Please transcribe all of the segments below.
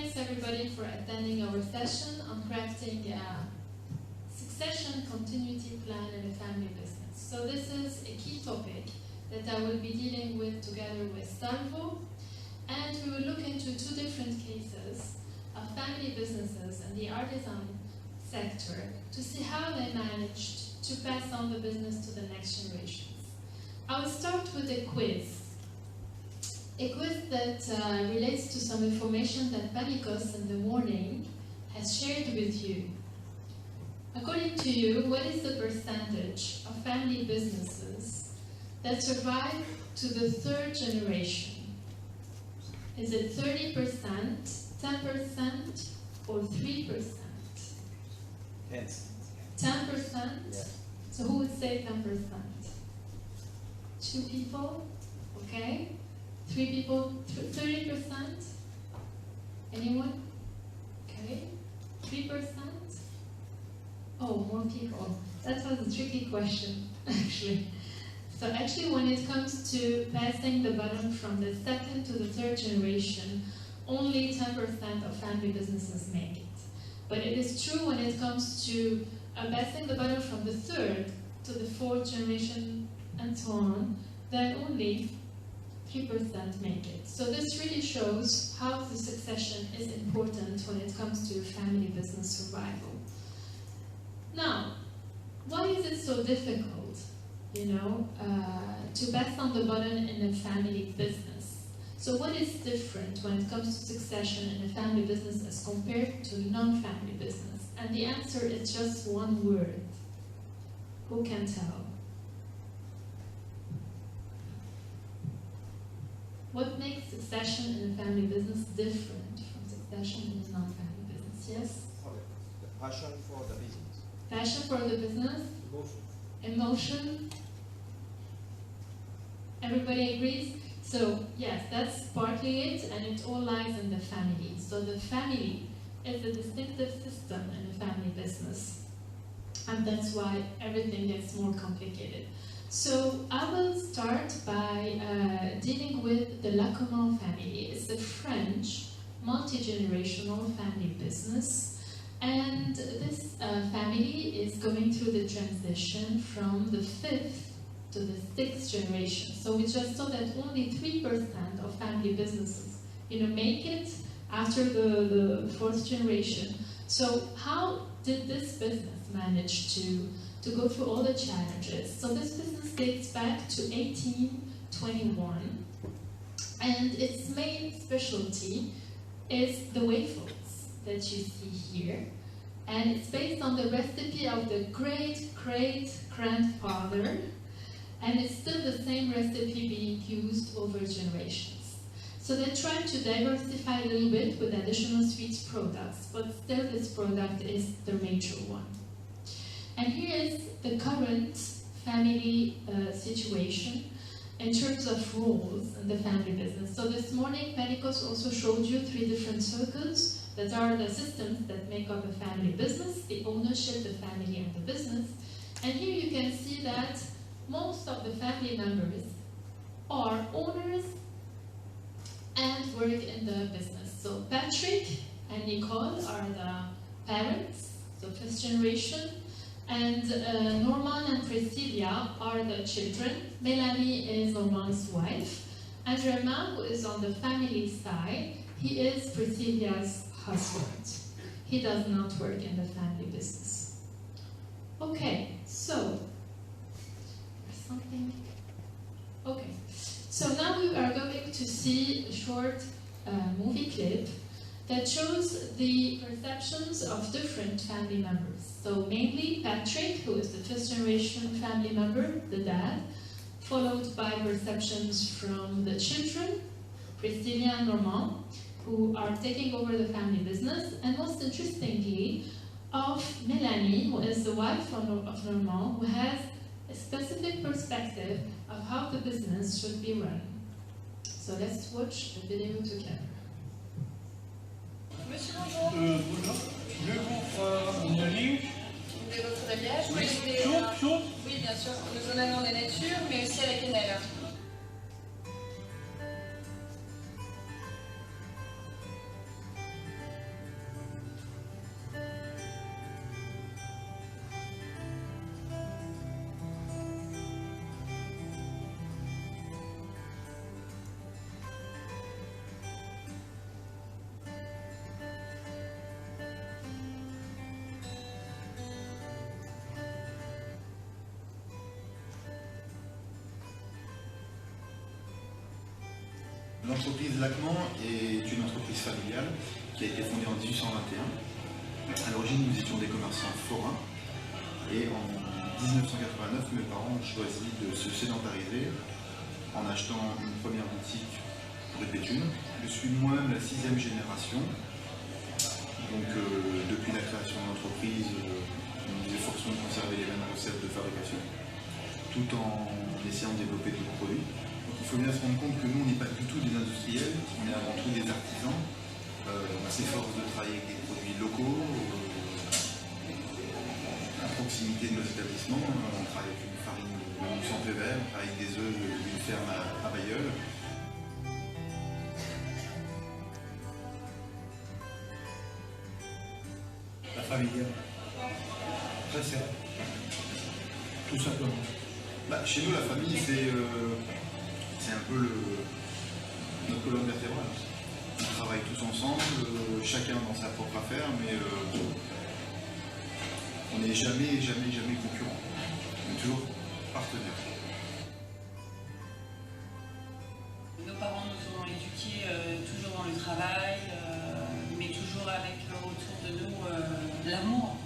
thanks everybody for attending our session on crafting a succession continuity plan in a family business. So this is a key topic that I will be dealing with together with Salvo, and we will look into two different cases of family businesses in the artisan sector to see how they managed to pass on the business to the next generations. I will start with a quiz that relates to some information that Panikos in the morning has shared with you. According to you, what is the percentage of family businesses that survive to the third generation? Is it 30%, 10%, or 3%? 10%? Yeah. So who would say 10%? 2 people? Okay. 3 people? 30%? Anyone? Okay. 3%? Oh, more people. That was a tricky question, actually. So actually, when it comes to passing the baton from the second to the third generation, only 10% of family businesses make it. But it is true when it comes to passing the baton from the third to the fourth generation and so on, then only 3% make it. So this really shows how the succession is important when it comes to family business survival. Now, why is it so difficult, to pass on the baton in a family business? So what is different when it comes to succession in a family business as compared to non-family business? And the answer is just one word. Who can tell? What makes succession in a family business different from succession in a non-family business? Yes? The passion for the business. Passion for the business? Emotion? Everybody agrees? So, yes, that's partly it, and it all lies in the family. So the family is a distinctive system in a family business. And that's why everything gets more complicated. So I will start by dealing with the Lacomon family. It's a French multi-generational family business, and this family is going through the transition from the 5th to the 6th generation. So we just saw that only 3% of family businesses make it after the 4th generation. So how did this business manage to go through all the challenges? So this business dates back to 1821, and its main specialty is the waffles that you see here. And it's based on the recipe of the great-great-grandfather, and it's still the same recipe being used over generations. So they tried to diversify a little bit with additional sweet products, but still this product is the major one. And here is the current family situation in terms of roles in the family business. So this morning, Panikos also showed you 3 different circles that are the systems that make up a family business, the ownership, the family, and the business. And here you can see that most of the family members are owners and work in the business. So Patrick and Nicole are the parents, so 5th generation, and Norman and Priscilla are the children. Melanie is Norman's wife, and Germain, who is on the family side, he is Priscilla's husband. He does not work in the family business. Okay, so something. Okay, so now we are going to see a short movie clip that shows the perceptions of different family members. So mainly Patrick, who is the 5th generation family member, the dad, followed by perceptions from the children, Priscilla and Norman, who are taking over the family business, and most interestingly, of Melanie, who is the wife of Norman, who has a specific perspective of how the business should be run. So let's watch the video together. Monsieur, bonjour. Bonjour. Je vous une ligne. Vous voulez votre alliage? Oui, chaud. Oui, bien sûr. Nous en avons des natures, mais aussi à la cannelle. L'entreprise Lacman est une entreprise familiale qui a été fondée en 1821. À l'origine, nous étions des commerçants forains et en 1989, mes parents ont choisi de se sédentariser en achetant une première boutique perpetuate. Je suis moi-même la 6e génération. Donc depuis la création de l'entreprise, nous nous efforçons de conserver les mêmes recettes de fabrication, tout en essayant de développer de nouveaux produits. Donc il faut bien se rendre compte que nous, on n'est pas du tout des industriels, on est avant tout des artisans. On s'efforce de travailler avec des produits locaux, à proximité de nos établissements. On travaille avec une farine de mousse en Pévert, on travaille avec des œufs d'une ferme à Bailleul. La famille, très simple, tout simplement. Bah, chez nous, la famille, c'est un peu notre colonne vertébrale. On travaille tous ensemble, chacun dans sa propre affaire, mais on n'est jamais concurrents. On est toujours partenaires. Nos parents nous ont éduqués toujours dans le travail, mais toujours avec autour de nous l'amour.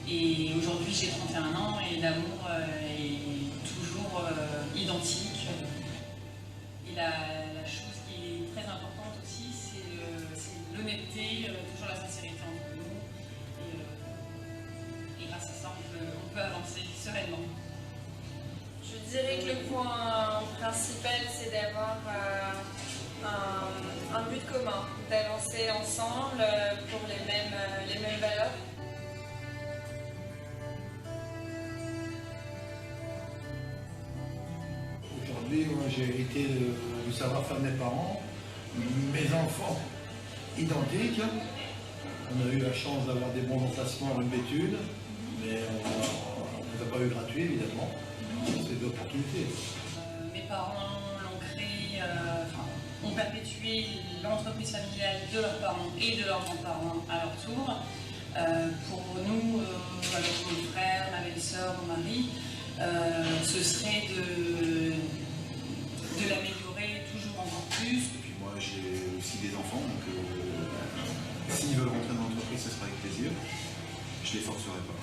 Et aujourd'hui j'ai 31 ans et l'amour est toujours identique. Et la chose qui est très importante aussi, c'est l'honnêteté, toujours la sincérité entre nous. Et grâce à ça, on peut avancer sereinement. Je dirais que le point principal, c'est d'avoir un but commun, d'avancer ensemble pour les mêmes valeurs. Aujourd'hui, moi, j'ai hérité du savoir-faire de mes parents, mes enfants identiques. On a eu la chance d'avoir des bons emplacements en études, mais on ne les a pas eu gratuits, évidemment. C'est des opportunités. Mes parents l'ont créé, ont perpétué l'entreprise familiale de leurs parents et de leurs grands-parents à leur tour. Pour nous, avec mon frère, ma belle-sœur, mon mari, ce serait de l'améliorer toujours encore plus. Et puis moi, j'ai aussi des enfants, donc s'ils veulent rentrer dans l'entreprise, ce sera avec plaisir. Je ne les forcerai pas.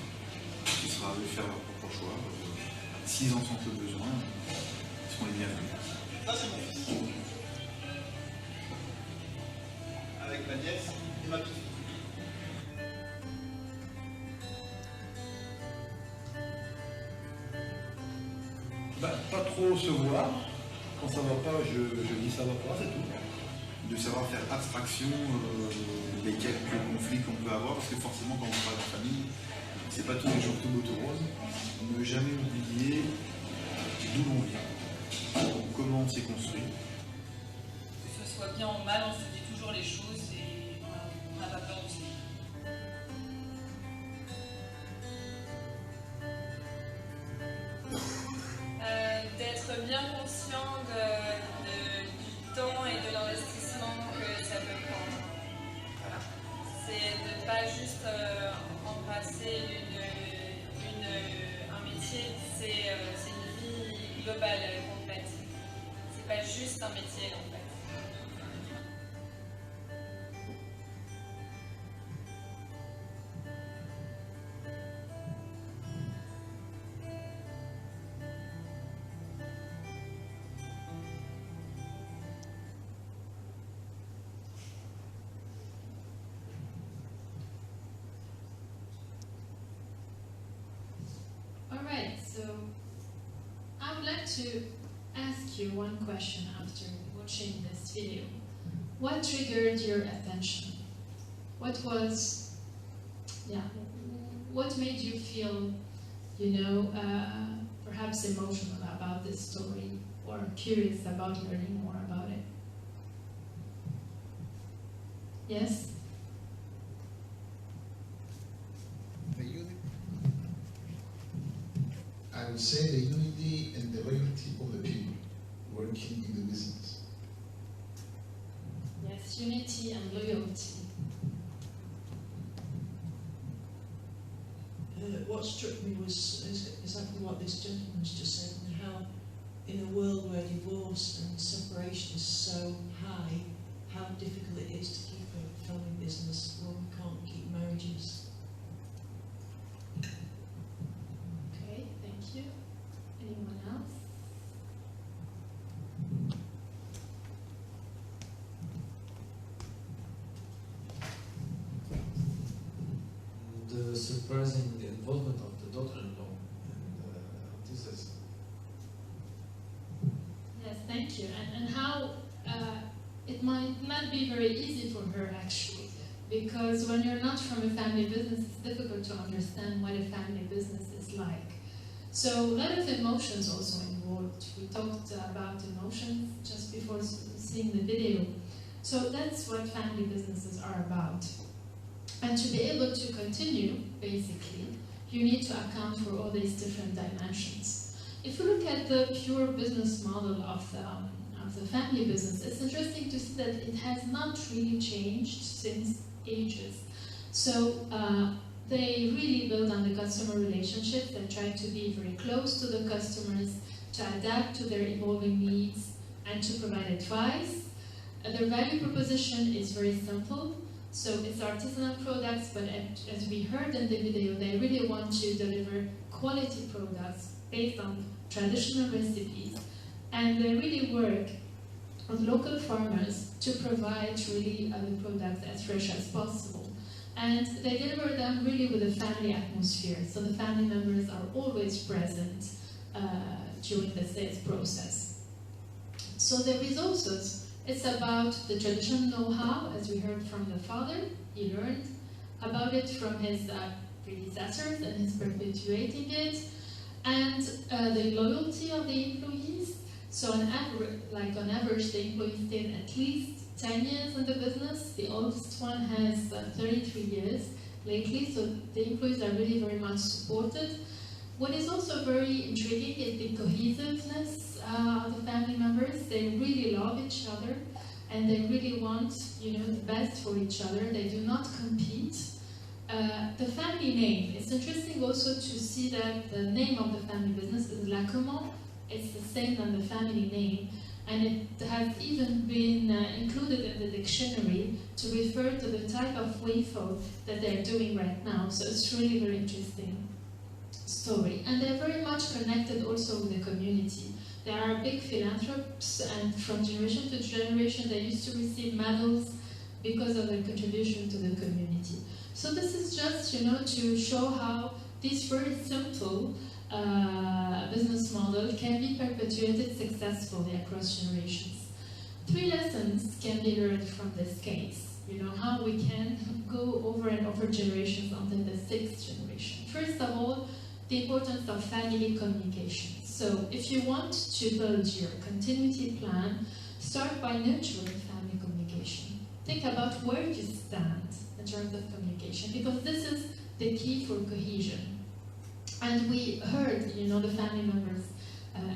Ce sera à eux de faire leur propre choix. S'ils en sentent le besoin, ils seront les bienvenus. Ça, c'est mon fils. Avec ma nièce et ma petite. Pas trop se voir. Quand ça va pas, je dis ça va pas, c'est tout. De savoir faire abstraction des quelques conflits qu'on peut avoir, parce que forcément, quand on travaille en famille, c'est pas tous les jours tout beau tout rose. Ne jamais oublier d'où l'on vient, comment on s'est construit. Que ce soit bien ou mal, on se dit toujours les choses et on n'a pas peur de ça. D'être bien conscient du temps et de l'investissement que ça peut prendre. Voilà. C'est de ne pas juste embrasser un métier, c'est une vie globale, complète. C'est pas juste un métier en fait. Alright, so I would like to ask you one question after watching this video. What triggered your attention? What made you feel, perhaps emotional about this story or curious about learning more about it? Yes? I would say the unity and the loyalty of the people working in the business. Yes, unity and loyalty. What struck me was exactly what this gentleman's just said, and how in a world where divorce and separation is so high, how difficult it is to keep a family business when we can't keep marriages. Okay, thank you. Anyone else? The surprising involvement of the daughter-in-law and ARTISAN. Yes, thank you. And how it might not be very easy for her actually, because when you're not from a family business, it's difficult to understand what a family business is like. So a lot of emotions also involved. We talked about emotions just before seeing the video. So that's what family businesses are about. And to be able to continue, basically, you need to account for all these different dimensions. If you look at the pure business model of the family business, it's interesting to see that it has not really changed since ages. So they really build on the customer relationships. They try to be very close to the customers, to adapt to their evolving needs, and to provide advice. Their value proposition is very simple. So it's artisanal products, but as we heard in the video, they really want to deliver quality products based on traditional recipes. And they really work with local farmers to provide really the products as fresh as possible. And they deliver them really with a family atmosphere. So the family members are always present during the sales process. So the resources, it's about the traditional know-how, as we heard from the father. He learned about it from his predecessors and he's perpetuating it. And the loyalty of the employees. So on average, the employees stayed at least 10 years in the business. The oldest one has 33 years lately, so the employees are really very much supported. What is also very intriguing is the cohesiveness of the family members. They really love each other and they really want, the best for each other. They do not compete. The family name, it's interesting also to see that the name of the family business is Lacomont. It's the same as the family name, and it has even been included in the dictionary to refer to the type of waffle that they're doing right now. So it's really very interesting story. And they're very much connected also with the community. They are big philanthropists, and from generation to generation they used to receive medals because of their contribution to the community. So this is just, to show how this very simple business model can be perpetuated successfully across generations. 3 lessons can be learned from this case. How we can go over and over generations until the 6th generation. First of all, the importance of family communication. So if you want to build your continuity plan, start by nurturing family communication. Think about where you stand in terms of communication, because this is the key for cohesion. And we heard, the family members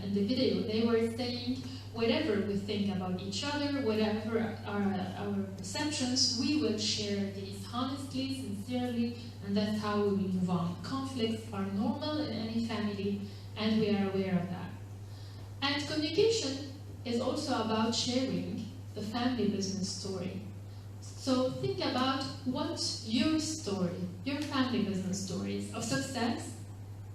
in the video, they were saying, whatever we think about each other, whatever our perceptions, we will share these honestly, sincerely, and that's how we will move on. Conflicts are normal in any family, and we are aware of that. And communication is also about sharing the family business story. So think about what's your story, your family business stories of success,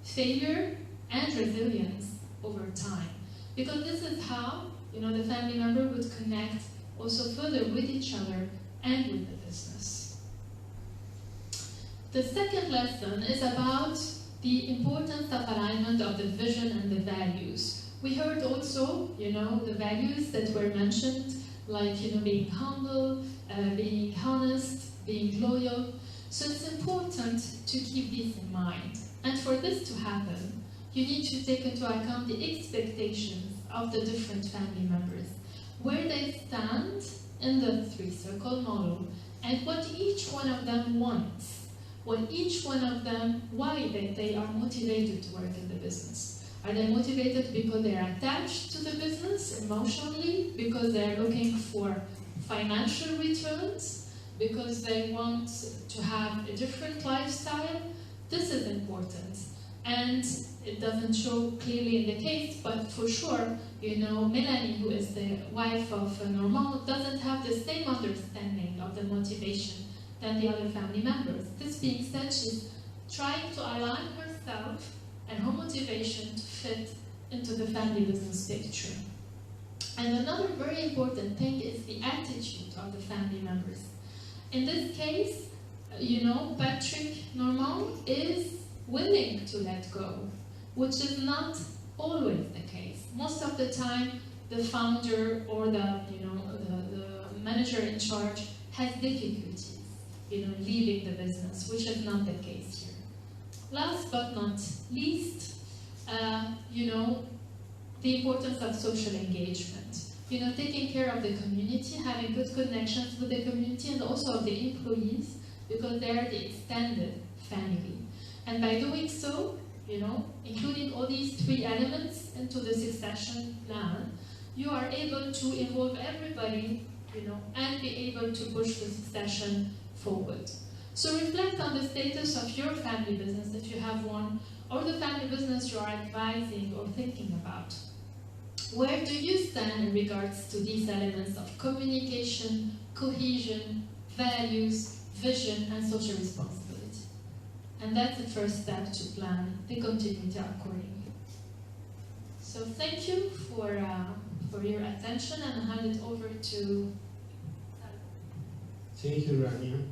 failure, and resilience over time. Because this is how, the family member would connect also further with each other and with the business. The second lesson is about the importance of alignment of the vision and the values. We heard also, the values that were mentioned, like, being humble, being honest, being loyal. So it's important to keep this in mind. And for this to happen, you need to take into account the expectations of the different family members, where they stand in the 3-circle model, and what each one of them wants, why they are motivated to work in the business. Are they motivated because they are attached to the business emotionally, because they are looking for financial returns, because they want to have a different lifestyle? This is important. And it doesn't show clearly in the case, but for sure, you know, Melanie, who is the wife of Normand, doesn't have the same understanding of the motivation than the other family members. This being said, she's trying to align herself and her motivation to fit into the family business picture. And another very important thing is the attitude of the family members. In this case, you know, Patrick Normand is willing to let go, which is not always the case. Most of the time, the founder or the, you know, the manager in charge has difficulties, you know, leaving the business, which is not the case here. Last but not least, you know, the importance of social engagement. You know, taking care of the community, having good connections with the community and also of the employees, because they are the extended family. And by doing so, you know, including all these three elements into the succession plan, you are able to involve everybody, you know, and be able to push the succession forward. So reflect on the status of your family business, if you have one, or the family business you are advising or thinking about. Where do you stand in regards to these elements of communication, cohesion, values, vision, and social responsibility? And that's the first step to plan the continuity accordingly. So thank you for your attention, and I'll hand it over to... Thank you, Rania.